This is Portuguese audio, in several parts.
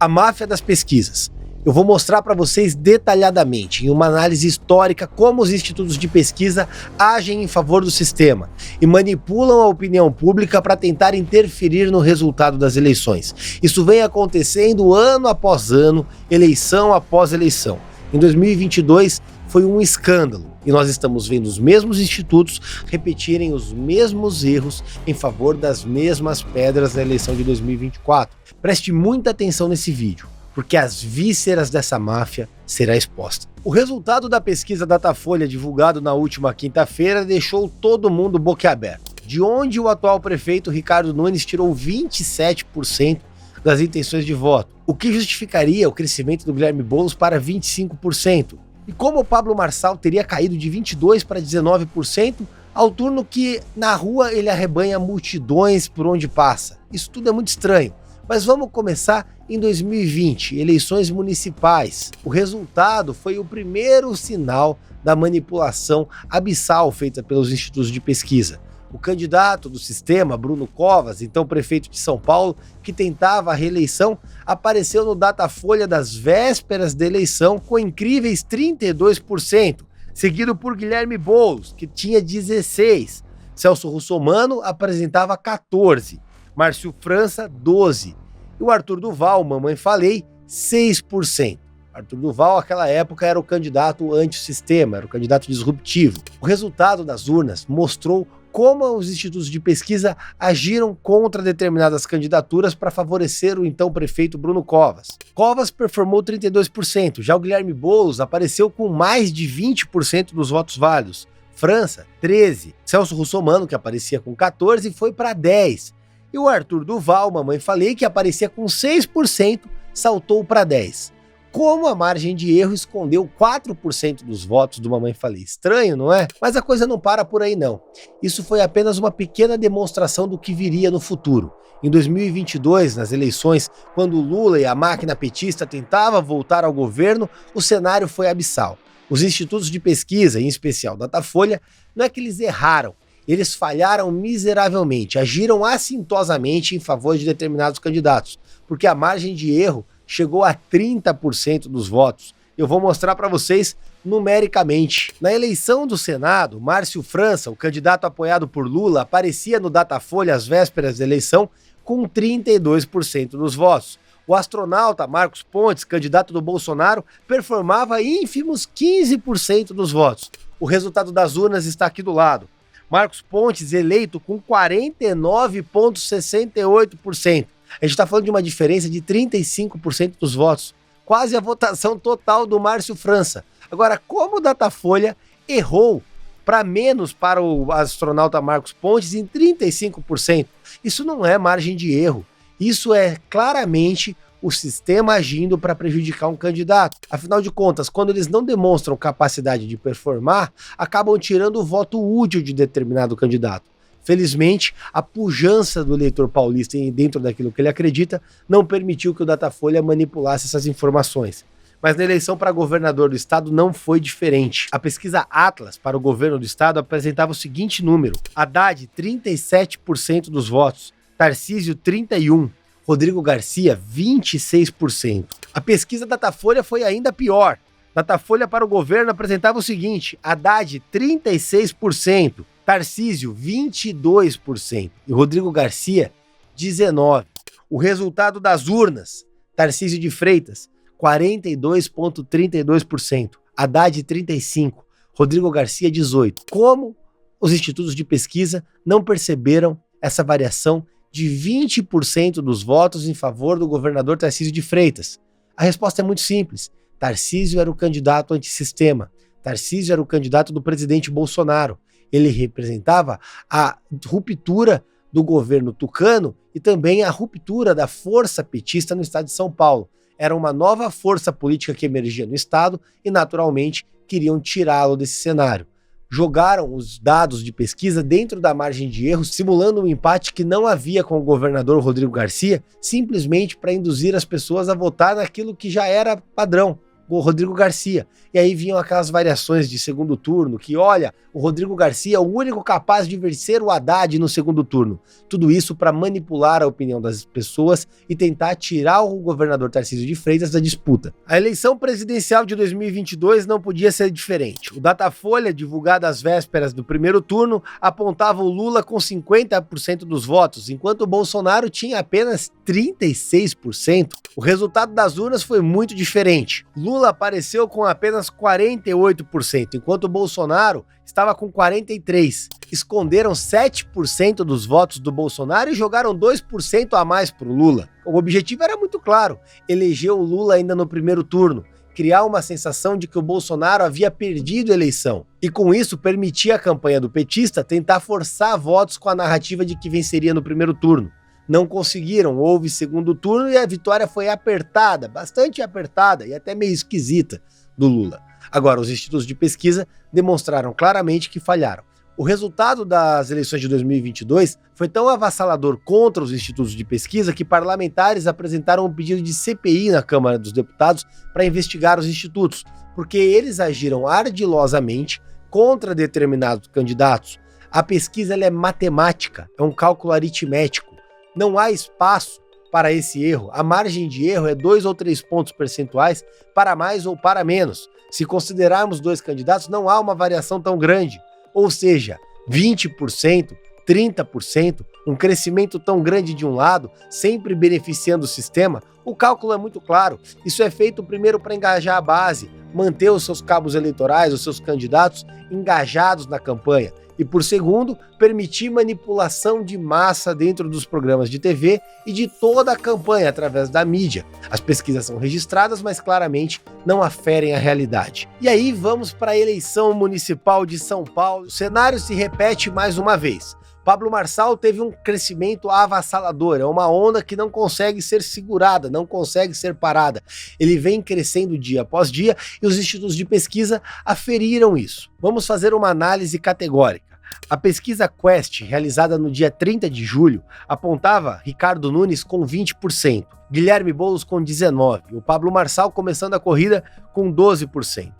A máfia das pesquisas. Eu vou mostrar para vocês detalhadamente, em uma análise histórica, como os institutos de pesquisa agem em favor do sistema e manipulam a opinião pública para tentar interferir no resultado das eleições. Isso vem acontecendo ano após ano, eleição após eleição. Em 2022 foi um escândalo e nós estamos vendo os mesmos institutos repetirem os mesmos erros em favor das mesmas pedras na eleição de 2024. Preste muita atenção nesse vídeo, porque as vísceras dessa máfia será exposta. O resultado da pesquisa Datafolha divulgado na última quinta-feira deixou todo mundo boquiaberto. De onde o atual prefeito Ricardo Nunes tirou 27% das intenções de voto, o que justificaria o crescimento do Guilherme Boulos para 25%. E como o Pablo Marçal teria caído de 22% para 19%, ao turno que na rua ele arrebanha multidões por onde passa. Isso tudo é muito estranho. Mas vamos começar em 2020, eleições municipais. O resultado foi o primeiro sinal da manipulação abissal feita pelos institutos de pesquisa. O candidato do sistema, Bruno Covas, então prefeito de São Paulo, que tentava a reeleição, apareceu no Datafolha das vésperas da eleição com incríveis 32%, seguido por Guilherme Boulos, que tinha 16%. Celso Russomano apresentava 14%, Márcio França 12%, e o Arthur Duval, mamãe falei, 6%. Arthur Duval, naquela época, era o candidato antissistema, era o candidato disruptivo. O resultado das urnas mostrou como os institutos de pesquisa agiram contra determinadas candidaturas para favorecer o então prefeito Bruno Covas. Covas performou 32%, já o Guilherme Boulos apareceu com mais de 20% dos votos válidos. França, 13%. Celso Russomano, que aparecia com 14%, foi para 10%. E o Arthur Duval, mamãe falei, que aparecia com 6%, saltou para 10%. Como a margem de erro escondeu 4% dos votos do Mamãe Falei. Estranho, não é? Mas a coisa não para por aí não. Isso foi apenas uma pequena demonstração do que viria no futuro. Em 2022, nas eleições, quando Lula e a máquina petista tentavam voltar ao governo, o cenário foi abissal. Os institutos de pesquisa, em especial Datafolha, não é que eles erraram, eles falharam miseravelmente, agiram assintosamente em favor de determinados candidatos, porque a margem de erro chegou a 30% dos votos. Eu vou mostrar para vocês numericamente. Na eleição do Senado, Márcio França, o candidato apoiado por Lula, aparecia no Datafolha às vésperas da eleição com 32% dos votos. O astronauta Marcos Pontes, candidato do Bolsonaro, performava ínfimos 15% dos votos. O resultado das urnas está aqui do lado. Marcos Pontes eleito com 49,68%. A gente está falando de uma diferença de 35% dos votos, quase a votação total do Márcio França. Agora, como o Datafolha errou para menos para o astronauta Marcos Pontes em 35%, isso não é margem de erro, isso é claramente o sistema agindo para prejudicar um candidato. Afinal de contas, quando eles não demonstram capacidade de performar, acabam tirando o voto útil de determinado candidato. Felizmente, a pujança do eleitor paulista dentro daquilo que ele acredita não permitiu que o Datafolha manipulasse essas informações. Mas na eleição para governador do estado não foi diferente. A pesquisa Atlas para o governo do estado apresentava o seguinte número: Haddad, 37% dos votos, Tarcísio, 31%, Rodrigo Garcia, 26%. A pesquisa Datafolha foi ainda pior. Datafolha para o governo apresentava o seguinte: Haddad, 36%, Tarcísio, 22% e Rodrigo Garcia, 19%. O resultado das urnas: Tarcísio de Freitas, 42,32%, Haddad, 35%, Rodrigo Garcia, 18%. Como os institutos de pesquisa não perceberam essa variação de 20% dos votos em favor do governador Tarcísio de Freitas? A resposta é muito simples. Tarcísio era o candidato antissistema. Tarcísio era o candidato do presidente Bolsonaro. Ele representava a ruptura do governo tucano e também a ruptura da força petista no estado de São Paulo. Era uma nova força política que emergia no estado e, naturalmente, queriam tirá-lo desse cenário. Jogaram os dados de pesquisa dentro da margem de erro, simulando um empate que não havia com o governador Rodrigo Garcia, simplesmente para induzir as pessoas a votar naquilo que já era padrão. o Rodrigo Garcia. E aí vinham aquelas variações de segundo turno, que olha, o Rodrigo Garcia é o único capaz de vencer o Haddad no segundo turno. Tudo isso para manipular a opinião das pessoas e tentar tirar o governador Tarcísio de Freitas da disputa. A eleição presidencial de 2022 não podia ser diferente. O Datafolha, divulgado às vésperas do primeiro turno, apontava o Lula com 50% dos votos, enquanto o Bolsonaro tinha apenas 36%. O resultado das urnas foi muito diferente. Lula apareceu com apenas 48%, enquanto o Bolsonaro estava com 43%. Esconderam 7% dos votos do Bolsonaro e jogaram 2% a mais para o Lula. O objetivo era muito claro: eleger o Lula ainda no primeiro turno, criar uma sensação de que o Bolsonaro havia perdido a eleição. E com isso permitir à campanha do petista tentar forçar votos com a narrativa de que venceria no primeiro turno. Não conseguiram, houve segundo turno e a vitória foi apertada, bastante apertada e até meio esquisita do Lula. Agora, os institutos de pesquisa demonstraram claramente que falharam. O resultado das eleições de 2022 foi tão avassalador contra os institutos de pesquisa que parlamentares apresentaram um pedido de CPI na Câmara dos Deputados para investigar os institutos, porque eles agiram ardilosamente contra determinados candidatos. A pesquisa ela é matemática, é um cálculo aritmético. Não há espaço para esse erro. A margem de erro é 2 ou 3 pontos percentuais para mais ou para menos. Se considerarmos dois candidatos, não há uma variação tão grande. Ou seja, 20%, 30%, um crescimento tão grande de um lado, sempre beneficiando o sistema, o cálculo é muito claro. Isso é feito primeiro para engajar a base, manter os seus cabos eleitorais, os seus candidatos engajados na campanha. E por segundo, permitir manipulação de massa dentro dos programas de TV e de toda a campanha através da mídia. As pesquisas são registradas, mas claramente não aferem a realidade. E aí vamos para a eleição municipal de São Paulo. O cenário se repete mais uma vez. Pablo Marçal teve um crescimento avassalador, é uma onda que não consegue ser segurada, não consegue ser parada. Ele vem crescendo dia após dia e os institutos de pesquisa aferiram isso. Vamos fazer uma análise categórica. A pesquisa Quest, realizada no dia 30 de julho, apontava Ricardo Nunes com 20%, Guilherme Boulos com 19%, e o Pablo Marçal começando a corrida com 12%.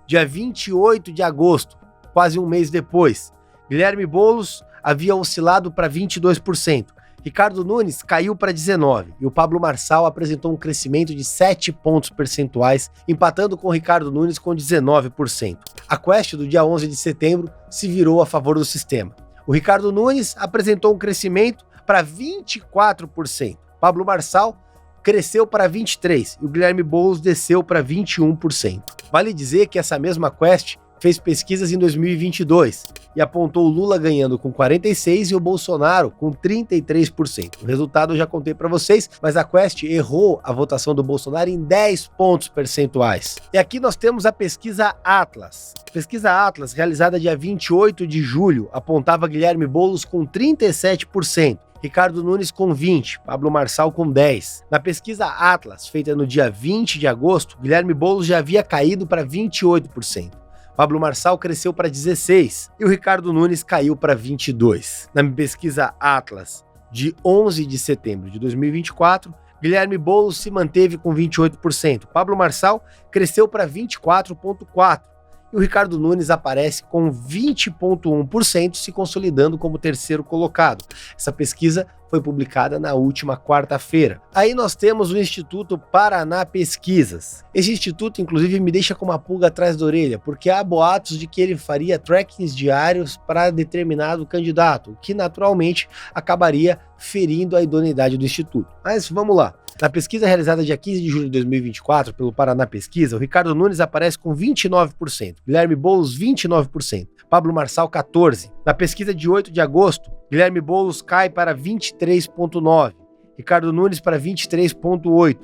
Dia 28 de agosto, quase um mês depois, Guilherme Boulos havia oscilado para 22%, Ricardo Nunes caiu para 19% e o Pablo Marçal apresentou um crescimento de 7 pontos percentuais, empatando com Ricardo Nunes com 19%. A Quest do dia 11 de setembro se virou a favor do sistema. O Ricardo Nunes apresentou um crescimento para 24%, Pablo Marçal cresceu para 23% e o Guilherme Boulos desceu para 21%. Vale dizer que essa mesma Quest fez pesquisas em 2022 e apontou o Lula ganhando com 46% e o Bolsonaro com 33%. O resultado eu já contei para vocês, mas a Quest errou a votação do Bolsonaro em 10 pontos percentuais. E aqui nós temos a pesquisa Atlas. A pesquisa Atlas, realizada dia 28 de julho, apontava Guilherme Boulos com 37%. Ricardo Nunes com 20%, Pablo Marçal com 10%. Na pesquisa Atlas, feita no dia 20 de agosto, Guilherme Boulos já havia caído para 28%. Pablo Marçal cresceu para 16% e o Ricardo Nunes caiu para 22%. Na pesquisa Atlas, de 11 de setembro de 2024, Guilherme Boulos se manteve com 28%. Pablo Marçal cresceu para 24,4%. E o Ricardo Nunes aparece com 20,1%, se consolidando como terceiro colocado. Essa pesquisa foi publicada na última quarta-feira. Aí nós temos o Instituto Paraná Pesquisas. Esse instituto, inclusive, me deixa com uma pulga atrás da orelha, porque há boatos de que ele faria trackings diários para determinado candidato, o que naturalmente acabaria ferindo a idoneidade do instituto. Mas vamos lá. Na pesquisa realizada dia 15 de julho de 2024 pelo Paraná Pesquisa, o Ricardo Nunes aparece com 29%, Guilherme Boulos 29%, Pablo Marçal 14%. Na pesquisa de 8 de agosto, Guilherme Boulos cai para 23,9%, Ricardo Nunes para 23,8%,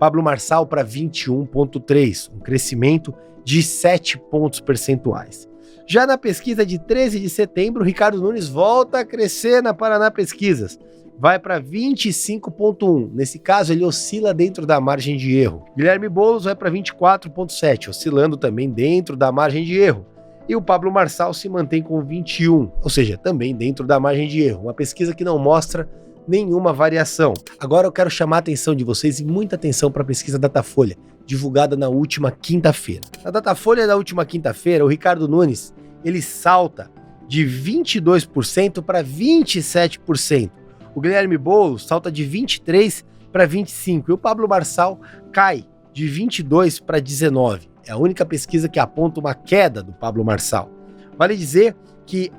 Pablo Marçal para 21,3%, um crescimento de 7 pontos percentuais. Já na pesquisa de 13 de setembro, Ricardo Nunes volta a crescer na Paraná Pesquisas, vai para 25,1%. Nesse caso, ele oscila dentro da margem de erro. Guilherme Boulos vai para 24,7%, oscilando também dentro da margem de erro. E o Pablo Marçal se mantém com 21%, ou seja, também dentro da margem de erro. Uma pesquisa que não mostra nenhuma variação. Agora eu quero chamar a atenção de vocês e muita atenção para a pesquisa Datafolha, divulgada na última quinta-feira. Na Datafolha da última quinta-feira, o Ricardo Nunes, ele salta de 22% para 27%. O Guilherme Boulos salta de 23% para 25%. E o Pablo Marçal cai de 22% para 19%. É a única pesquisa que aponta uma queda do Pablo Marçal. Vale dizer que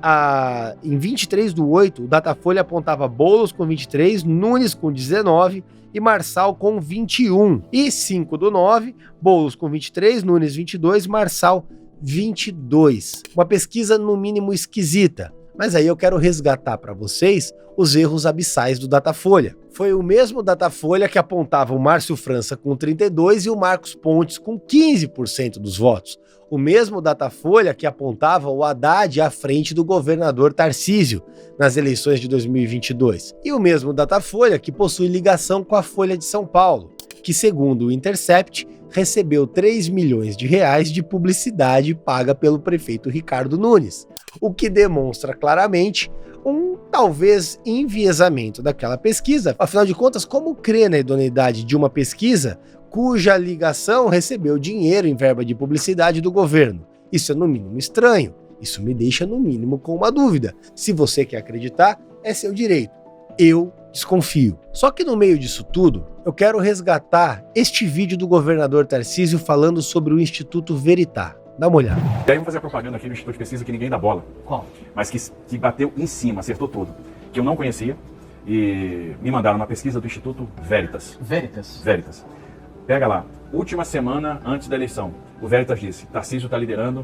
em 23/8, o Datafolha apontava Boulos com 23%, Nunes com 19% e Marçal com 21%. E 5/9, Boulos com 23%, Nunes 22%, Marçal 22%. Uma pesquisa no mínimo esquisita, mas aí eu quero resgatar para vocês os erros abissais do Datafolha. Foi o mesmo Datafolha que apontava o Márcio França com 32% e o Marcos Pontes com 15% dos votos. O mesmo Datafolha que apontava o Haddad à frente do governador Tarcísio nas eleições de 2022. E o mesmo Datafolha que possui ligação com a Folha de São Paulo, que, segundo o Intercept, recebeu 3 milhões de reais de publicidade paga pelo prefeito Ricardo Nunes, o que demonstra claramente um talvez enviesamento daquela pesquisa. Afinal de contas, como crer na idoneidade de uma pesquisa cuja ligação recebeu dinheiro em verba de publicidade do governo? Isso é no mínimo estranho. Isso me deixa no mínimo com uma dúvida. Se você quer acreditar, é seu direito. Eu desconfio. Só que no meio disso tudo, eu quero resgatar este vídeo do governador Tarcísio falando sobre o Instituto Veritá. Dá uma olhada. E aí vamos fazer a propaganda aqui do Instituto de Pesquisa que ninguém dá bola. Qual? Mas que bateu em cima, acertou tudo. Que eu não conhecia e me mandaram uma pesquisa do Instituto Veritas. Veritas? Veritas. Pega lá, última semana antes da eleição. O Veritas disse, Tarcísio está liderando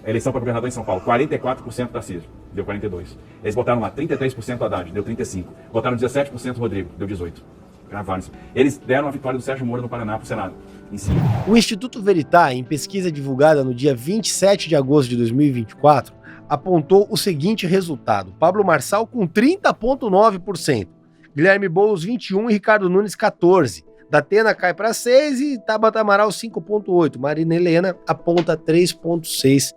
a eleição para governador em São Paulo. 44% Tarcísio, deu 42%. Eles botaram lá 33% Haddad, deu 35%. Botaram 17% Rodrigo, deu 18%. Gravaram isso. Eles deram a vitória do Sérgio Moro no Paraná para o Senado. Em cima. O Instituto Veritá, em pesquisa divulgada no dia 27 de agosto de 2024, apontou o seguinte resultado: Pablo Marçal com 30,9%, Guilherme Boulos 21% e Ricardo Nunes 14%. Datena cai para 6% e Tabata Amaral 5,8%. Marina Helena aponta 3,6%.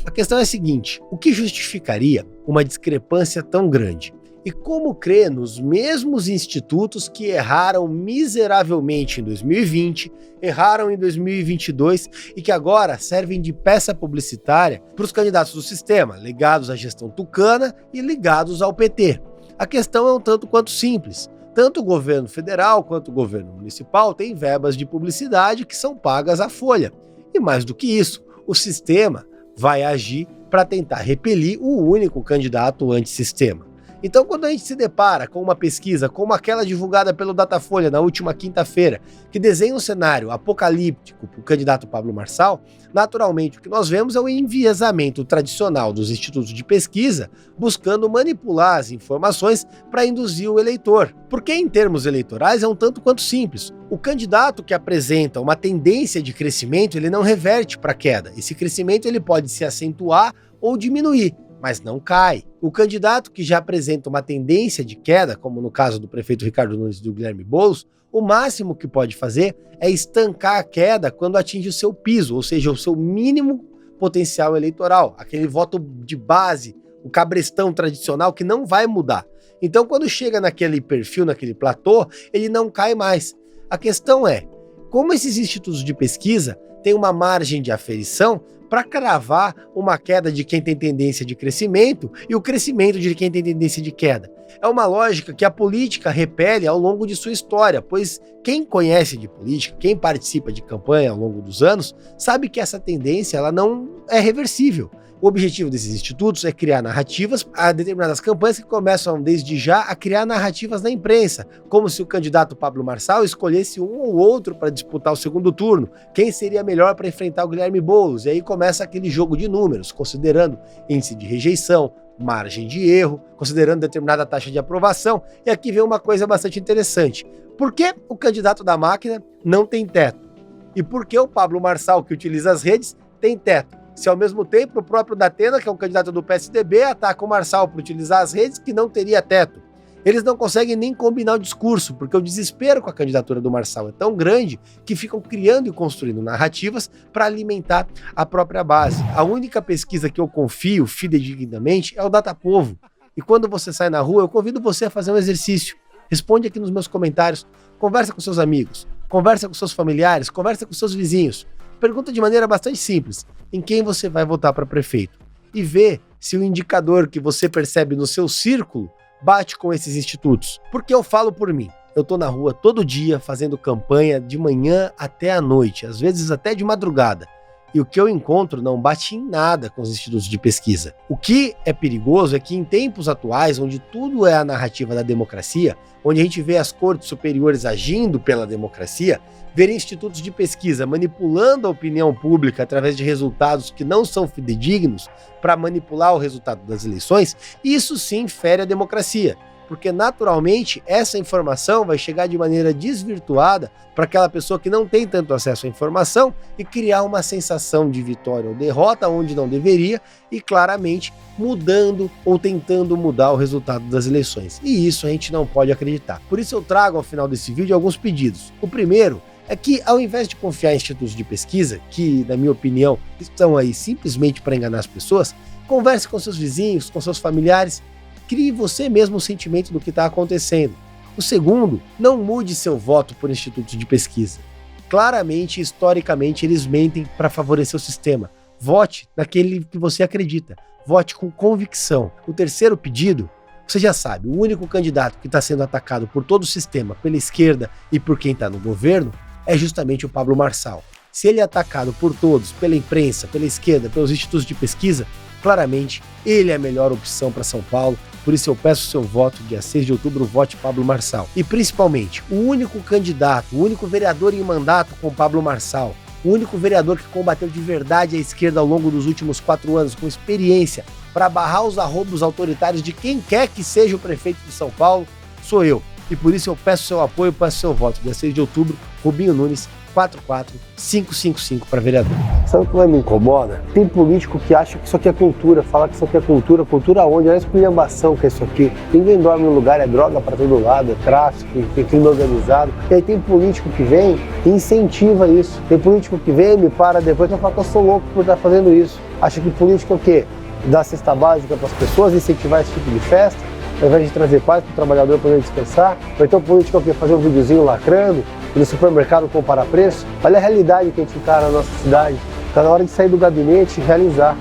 A questão é a seguinte: o que justificaria uma discrepância tão grande? E como crer nos mesmos institutos que erraram miseravelmente em 2020, erraram em 2022 e que agora servem de peça publicitária para os candidatos do sistema, ligados à gestão tucana e ligados ao PT? A questão é um tanto quanto simples. Tanto o governo federal quanto o governo municipal têm verbas de publicidade que são pagas à folha. E mais do que isso, o sistema vai agir para tentar repelir o único candidato antissistema. Então, quando a gente se depara com uma pesquisa como aquela divulgada pelo Datafolha na última quinta-feira, que desenha um cenário apocalíptico para o candidato Pablo Marçal, naturalmente o que nós vemos é o enviesamento tradicional dos institutos de pesquisa buscando manipular as informações para induzir o eleitor. Porque em termos eleitorais é um tanto quanto simples. O candidato que apresenta uma tendência de crescimento, ele não reverte para queda. Esse crescimento ele pode se acentuar ou diminuir, mas não cai. O candidato que já apresenta uma tendência de queda, como no caso do prefeito Ricardo Nunes e do Guilherme Boulos, o máximo que pode fazer é estancar a queda quando atinge o seu piso, ou seja, o seu mínimo potencial eleitoral, aquele voto de base, o cabrestão tradicional que não vai mudar. Então, quando chega naquele perfil, naquele platô, ele não cai mais. A questão é, como esses institutos de pesquisa têm uma margem de aferição para cravar uma queda de quem tem tendência de crescimento e o crescimento de quem tem tendência de queda? É uma lógica que a política repele ao longo de sua história, pois quem conhece de política, quem participa de campanha ao longo dos anos, sabe que essa tendência ela não é reversível. O objetivo desses institutos é criar narrativas a determinadas campanhas que começam desde já a criar narrativas na imprensa, como se o candidato Pablo Marçal escolhesse um ou outro para disputar o segundo turno, quem seria melhor para enfrentar o Guilherme Boulos, e aí começa aquele jogo de números, considerando índice de rejeição, margem de erro, considerando determinada taxa de aprovação, e aqui vem uma coisa bastante interessante. Por que o candidato da máquina não tem teto? E por que o Pablo Marçal, que utiliza as redes, tem teto? Se ao mesmo tempo o próprio Datena, que é um candidato do PSDB, ataca o Marçal por utilizar as redes que não teria teto. Eles não conseguem nem combinar o discurso, porque o desespero com a candidatura do Marçal é tão grande que ficam criando e construindo narrativas para alimentar a própria base. A única pesquisa que eu confio fidedignamente é o Datapovo, E quando você sai na rua, eu convido você a fazer um exercício. Responde aqui nos meus comentários, conversa com seus amigos, conversa com seus familiares, conversa com seus vizinhos. Pergunta de maneira bastante simples, em quem você vai votar para prefeito? E vê se o indicador que você percebe no seu círculo bate com esses institutos. Porque eu falo por mim. Eu tô na rua todo dia fazendo campanha de manhã até à noite, às vezes até de madrugada. E o que eu encontro não bate em nada com os institutos de pesquisa. O que é perigoso é que em tempos atuais, onde tudo é a narrativa da democracia, onde a gente vê as cortes superiores agindo pela democracia, ver institutos de pesquisa manipulando a opinião pública através de resultados que não são fidedignos para manipular o resultado das eleições, isso sim fere a democracia. Porque naturalmente essa informação vai chegar de maneira desvirtuada para aquela pessoa que não tem tanto acesso à informação e criar uma sensação de vitória ou derrota onde não deveria e claramente mudando ou tentando mudar o resultado das eleições. E isso a gente não pode acreditar. Por isso eu trago ao final desse vídeo alguns pedidos. O primeiro é que, ao invés de confiar em institutos de pesquisa, que na minha opinião estão aí simplesmente para enganar as pessoas, converse com seus vizinhos, com seus familiares. Crie você mesmo o sentimento do que está acontecendo. O segundo, não mude seu voto por institutos de pesquisa. Claramente, historicamente, eles mentem para favorecer o sistema. Vote naquele que você acredita. Vote com convicção. O terceiro pedido, você já sabe, o único candidato que está sendo atacado por todo o sistema, pela esquerda e por quem está no governo, é justamente o Pablo Marçal. Se ele é atacado por todos, pela imprensa, pela esquerda, pelos institutos de pesquisa, claramente ele é a melhor opção para São Paulo. Por isso eu peço o seu voto, dia 6 de outubro, vote Pablo Marçal. E principalmente, o único candidato, o único vereador em mandato com Pablo Marçal, o único vereador que combateu de verdade a esquerda ao longo dos últimos 4 anos, com experiência, para barrar os arroubos autoritários de quem quer que seja o prefeito de São Paulo, sou eu. E por isso eu peço seu apoio, peço seu voto, dia 6 de outubro, Rubinho Nunes, 44555 para vereador. Sabe o que mais me incomoda? Tem político que acha que isso aqui é cultura, fala que isso aqui é cultura. Cultura onde? Olha a esculhambação que é isso aqui. Ninguém dorme no lugar, é droga para todo lado, é tráfico, tem crime organizado. E aí tem político que vem e incentiva isso. Tem político que vem, me para depois e fala que eu sou louco por estar fazendo isso. Acha que político é o quê? Dar cesta básica para as pessoas, incentivar esse tipo de festa, ao invés de trazer paz para o trabalhador poder descansar. Ou então político é o quê? Fazer um videozinho lacrando, e no supermercado comparar preço. Olha a realidade que a gente encara na nossa cidade. Está na hora de sair do gabinete e realizar.